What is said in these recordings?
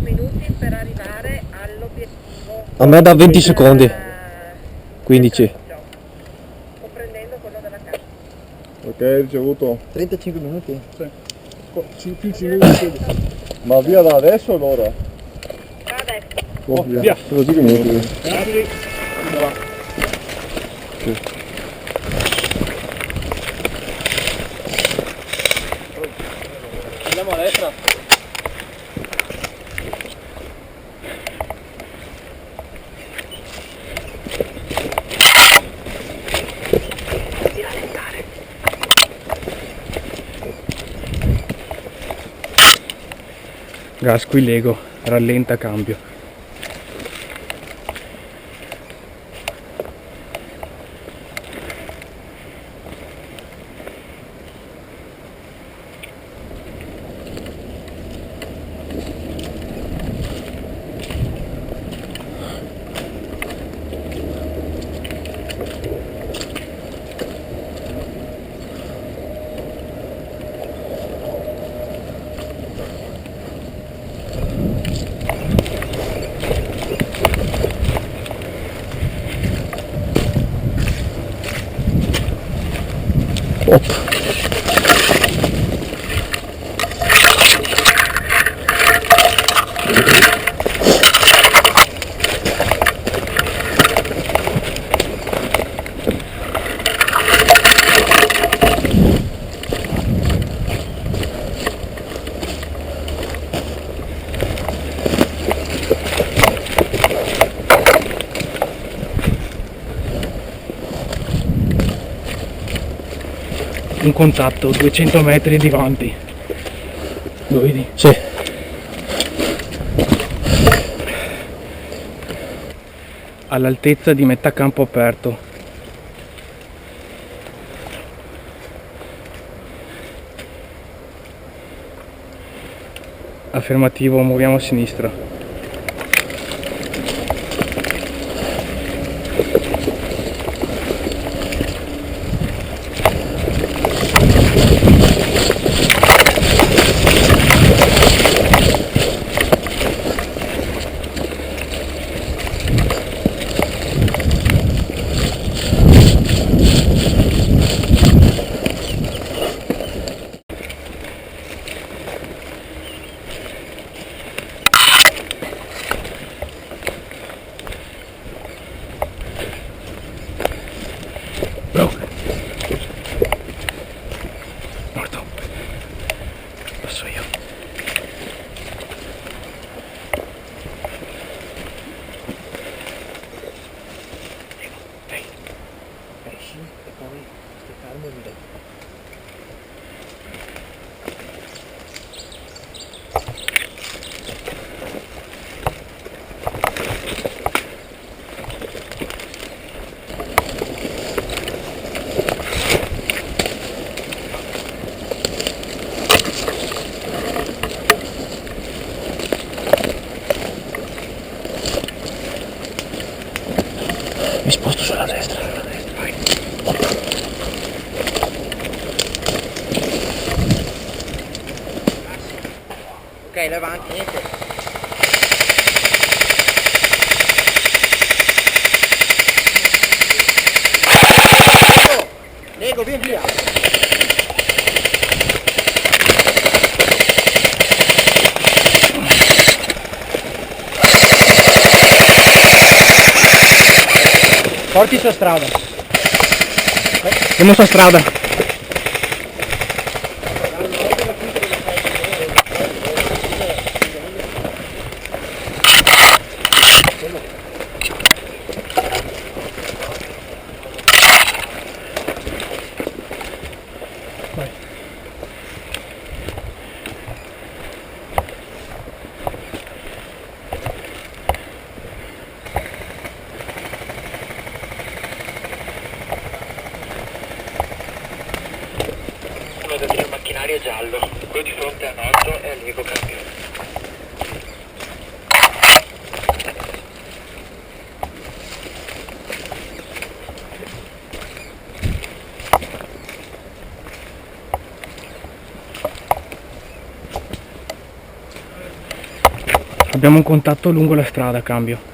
minuti per arrivare all'obiettivo. A me da 20 secondi. 15. Comprendendo quello della casa. Ok, ricevuto. 35 minuti? Sì. Più 5 minuti. Ma via da adesso allora? Va adesso. Oh, via. Così che minuti. Grazie. Andiamo a destra. Gas qui Lego, rallenta cambio. Un contatto 200 metri di avanti. Lo vedi? Sì. All'altezza di metà campo aperto. Affermativo, muoviamo a sinistra. Morto. Passo io. Ehi. Esci e poi stai fermo e mi dai. Mi sposto sulla destra. Vai. Ok, davanti, niente. Lego, vieni via. Porti sulla strada. Siamo sulla strada. Uno del mio macchinario giallo, quello di fronte a nord è Lego cambio. Abbiamo un contatto lungo la strada, cambio.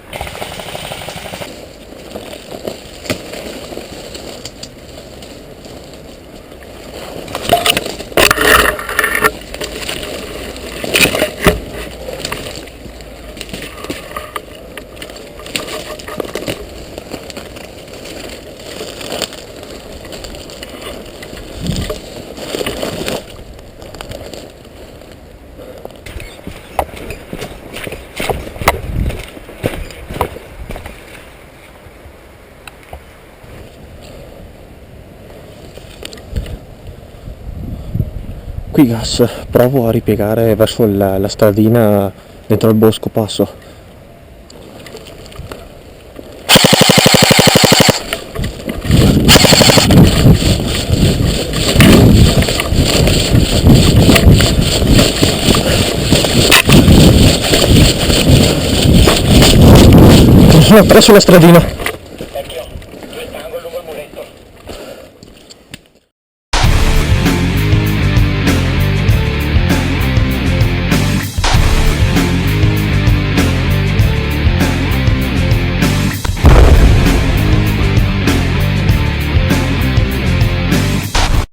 Qui gas, provo a ripiegare verso la stradina dentro il bosco, passo. Sono presso la stradina.